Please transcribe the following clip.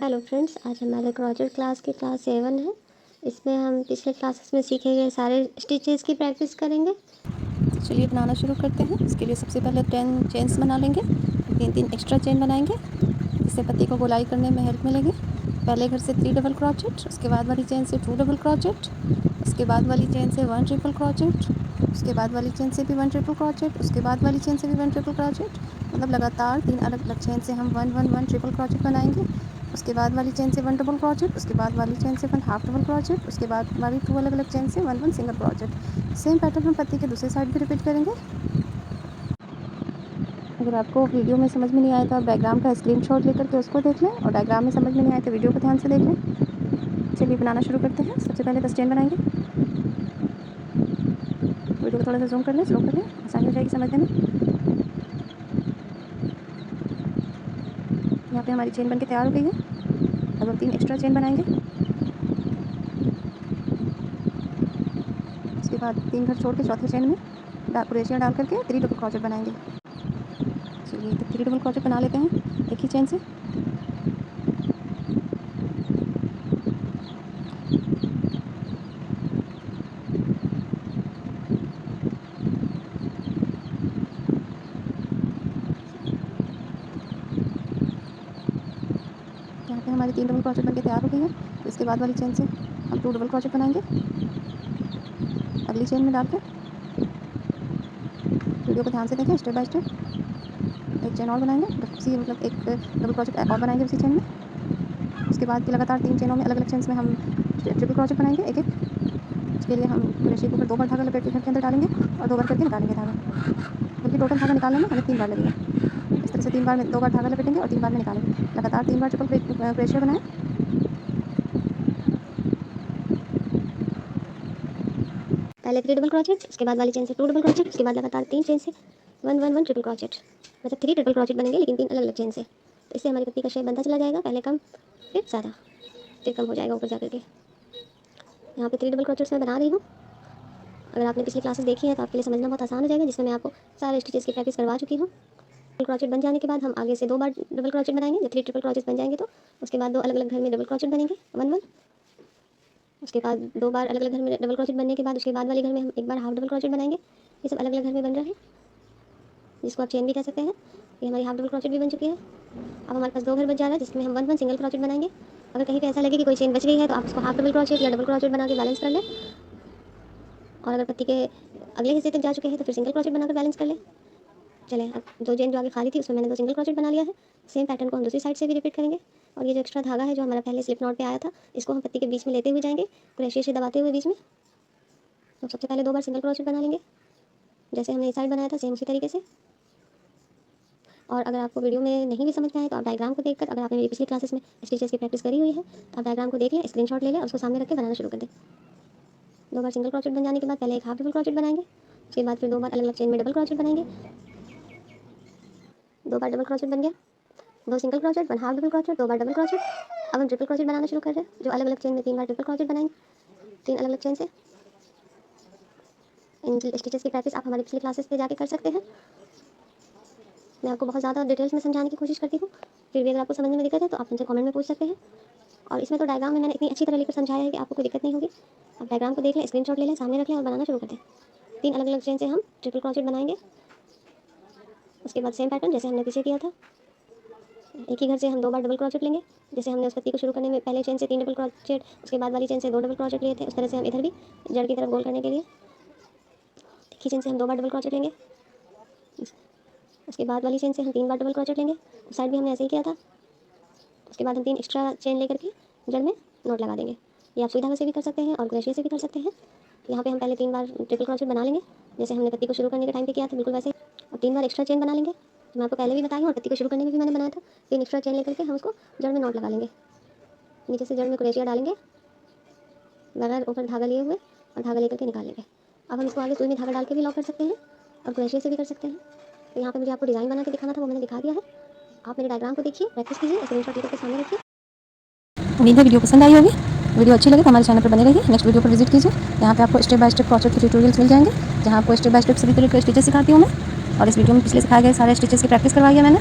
Hello friends, आज हमारे crochet class की क्लास 7 है। इसमें हम पिछले क्लासेस में सीखे गए सारे स्टिचेस की प्रैक्टिस करेंगे। चलिए बनाना शुरू करते हैं। इसके लिए सबसे पहले 10 चेन्स बना लेंगे, 3 एक्स्ट्रा चेन बनाएंगे। इससे पत्ती को गोलाई करने में हेल्प मिलेगी। पहले घर से 3 डबल क्रोचेट, उसके बाद वाली चेन से 2 डबल क्रोचेट, उसके बाद वाली चेन से 1 ट्रिपल क्रोचेट, उसके बाद वाली चेन से भी 1 ट्रिपल क्रोचेट, उसके बाद वाली चेन से भी 1 ट्रिपल क्रोचेट। मतलब लगातार 3 अलग अलग चेन से हम 1 ट्रिपल क्रोचेट बनाएंगे। उसके बाद वाली चेन से 1 डबल क्रोचेट, उसके बाद वाली चेन से 1 हाफ डबल क्रोचेट, उसके बाद वाली 2 अलग अलग चेन से 1 सिंगल क्रोचेट। सेम पैटर्न हम पत्ती के दूसरे साइड भी रिपीट करेंगे। अगर आपको वीडियो में समझ में नहीं आया तो आप डायग्राम का स्क्रीनशॉट लेकर के उसको देख लें, और डायग्राम में समझ में नहीं आया तो वीडियो को ध्यान से देख लें। चलिए बनाना शुरू करते हैं। सबसे पहले 10 चेन बनाएंगे। वीडियो को थोड़ा सा जूम कर लें, स्लो कर लें, आसानी हो जाएगी समझने में। यहाँ पे हमारी चेन बनके तैयार हो गई है। अब हम 3 एक्स्ट्रा चेन बनाएंगे। उसके बाद 3 घर छोड़ के चौथे चेन में क्रोशिया डाल करके 3 डबल क्रोचेट बनाएंगे। चलिए तो 3 डबल क्रोचेट बना लेते हैं एक ही चेन से। यहाँ पे हमारी 3 डबल क्रोचेट बनके तैयार हो गई है। तो इसके बाद वाली चेन से हम 2 डबल क्रोचेट बनाएंगे अगली चेन में डाल के। वीडियो को ध्यान से देखें, स्टेप बाय स्टेप। एक चेन और बनाएंगे, उसी मतलब एक डबल क्रोचेट और बनाएंगे उसी चेन में। उसके बाद की लगातार 3 चेनों में अलग अलग चेन्स में हम ट्रिपल क्रोचेट बनाएंगे एक एक। इसके लिए हम क्रोशिया के ऊपर 2 बार धागा लपेट के घर के अंदर डालेंगे और 2 बार करके निकालेंगे धागा, बल्कि टोटल धागा निकालने में हमें 3 बार लगेगा। इस तरह से 3 बार में 2 बार धागा लपेटेंगे और 3 बार में निकालेंगे। लगातार 3 बार ट्रिपल क्रोशिया बनाएं। पहले 3 डबल क्रोचेट, उसके बाद वाली चेन से 2 डबल क्रोचेट, उसके बाद लगातार 3 चेन से 1 ट्रिपल क्रोचेट। मतलब 3 ट्रिपल क्रोचेट बनेंगे लेकिन 3 अलग अलग चेन से। तो इससे हमारी पत्ती का शेप बनता चला जाएगा, पहले कम फिर ज़्यादा, फिर कम हो जाएगा ऊपर जा करके। यहाँ पे 3 डबल क्रोचेट्स मैं बना रही हूँ। अगर आपने पिछली क्लासेस देखी है तो आपके लिए समझना बहुत आसान हो जाएगा, जिसमें मैं आपको सारे स्टिचेस की प्रैक्टिस करवा चुकी हूँ। डबल क्रोचेट बन जाने के बाद हम आगे से 2 बार डबल क्रोचेट बनाएंगे। जब 3 ट्रिपल क्रोचेट बन जाएंगे तो उसके बाद 2 अलग अलग घर में डबल क्रोचेट बनेंगे 1 उसके बाद 2 बार अलग अलग घर में डबल क्रोचेट बनने के बाद उसके बाद वाले घर में हम एक बार हाफ डबल क्रोचेट बनाएंगे। ये सब अलग अलग घर में बन रहा है, जिसको आप चेन भी कह सकते हैं। ये हमारी हाफ डबल क्रोचेट भी बन चुकी है। अब हमारे पास 2 घर बच जा रहा है, जिसमें हम 1 सिंगल क्रोचेट बनाएंगे। अगर कहीं पे ऐसा लगे कि कोई चेन बच गई है तो आप उसको हाफ डबल क्रोचेट या डबल क्रोचेट बना के बैलेंस कर लें, और अगर पत्ती के अगले हिस्से तक जा चुके हैं तो फिर सिंगल क्रोचेट बनाकर बैलेंस कर लें। चलें, अब 2 चेन जो आगे खाली थी उसमें मैंने 2 सिंगल क्रोचेट बना लिया है। सेम पैटर्न को हम दूसरी साइड से भी रिपीट करेंगे। और ये जो एक्स्ट्रा धागा है जो हमारा पहले स्लिप नॉट पे आया था, इसको हम पत्ती के बीच में लेते हुए जाएंगे, क्रोशिया से दबाते हुए बीच में। तो सबसे पहले 2 बार सिंगल क्रोचेट बना लेंगे, जैसे हमने इस साइड बनाया था सेम उसी तरीके से। और अगर आपको वीडियो में नहीं भी समझ में आए तो आप डायग्राम को देखकर, अगर आपने मेरी पिछली क्लासेस में स्टिचेस की प्रैक्टिस करी हुई है तो आप डायग्राम को देख लें, स्क्रीनशॉट ले लें और उसको सामने रख के बनाना शुरू कर दें। 2 बार सिंगल क्रोचेट बन जाने के बाद पहले एक हाफ डबल क्रोचेट बनाएंगे, उसके बाद फिर 2 बार अलग अलग चेन में डबल क्रोचेट बनाएंगे। 2 बार डबल क्रोचेट बन गया, 2 single crochet, 1 half double crochet, 2 बार डबल क्रोचेट। अब हम ट्रिपल क्रोचेट बनाना शुरू कर रहे हैं, जो अलग अलग चेन में 3 बार ट्रिपल क्रोचेट बनाएंगे, 3 अलग अलग चेन से। इन स्टिचेस की प्रैक्टिस आप हमारी पिछली क्लासेस पे जाके कर सकते हैं। मैं आपको बहुत ज़्यादा डिटेल्स में समझाने की कोशिश करती हूँ, फिर भी अगर आपको समझने में दिक्कत है तो आप मुझे कमेंट में पूछ सकते हैं। और इसमें तो डायग्राम में मैंने इतनी अच्छी तरह लेकर समझाया है कि आपको कोई दिक्कत नहीं होगी। आप डायग्राम को देख लें, स्क्रीनशॉट ले लें, सामने रख लें और बनाना शुरू कर दें। 3 अलग अलग चेन से हम ट्रिपल क्रोचेट बनाएंगे। उसके बाद सेम पैटर्न जैसे हमने पीछे किया था, एक ही घर से हम 2 बार डबल क्रोचेट लेंगे। जैसे हमने उस पत्ती को शुरू करने में पहले चेन से 3 डबल क्रोचेट, उसके बाद वाली चेन से 2 डबल क्रोचेट लिए थे, उस तरह से हम इधर भी जड़ की तरफ गोल करने के लिए एक ही चेन से हम 2 बार डबल क्रोचेट लेंगे। उसके बाद वाली चेन से हम 3 बार डबल क्रोचेट लेंगे, उस साइड भी हमने ऐसे ही किया था। उसके बाद हम 3 एक्स्ट्रा चेन लेकर के जड़ में नोट लगा देंगे। ये आप सुई धागे से भी कर सकते हैं और क्रोशिया से भी कर सकते हैं। यहाँ पे हम पहले 3 बार ट्रिपल क्रोचेट बना लेंगे, जैसे हमने पत्ती को शुरू करने के टाइम पे किया था, बिल्कुल वैसे। और 3 बार एक्स्ट्रा चेन बना लेंगे, तो मैं आपको पहले भी बताई हूँ और पत्ती को शुरू करने में भी मैंने बनाया था। 3 एक्स्ट्रा चेन लेकर के हम उसको जड़ में नोट लगा लेंगे, नीचे से जड़ में क्रोशिया डालेंगे बगैर ऊपर धागा लिए हुए, और धागा लेकर के निकाल लेंगे। अब हम इसको आगे सुई में धागा डाल के भी लॉक कर सकते हैं और क्रोशिया से भी कर सकते हैं। तो यहाँ पे मुझे आपको डिज़ाइन बना के दिखाना था, वो मैंने दिखा दिया है। आप मेरे डायग्राम को देखिए, प्रैक्टिस कीजिए, स्क्रीनशॉट लेकर के सामने रखिए। उम्मीद है वीडियो पसंद आई होगी। वीडियो अच्छी लगे तो हमारे चैनल पर बने रहिए। नेक्स्ट वीडियो पर विजिट कीजिए, यहाँ पे आपको स्टेप बाय स्टेप क्रोचेट के ट्यूटोरियल्स मिल जाएंगे, जहाँ आपको स्टेप बाय स्टेप सभी तरह के स्टिचेस सिखाती हूँ मैं। और इस वीडियो में पिछले सिखाए गए सारे स्टिचेस की प्रैक्टिस करवाई है मैंने।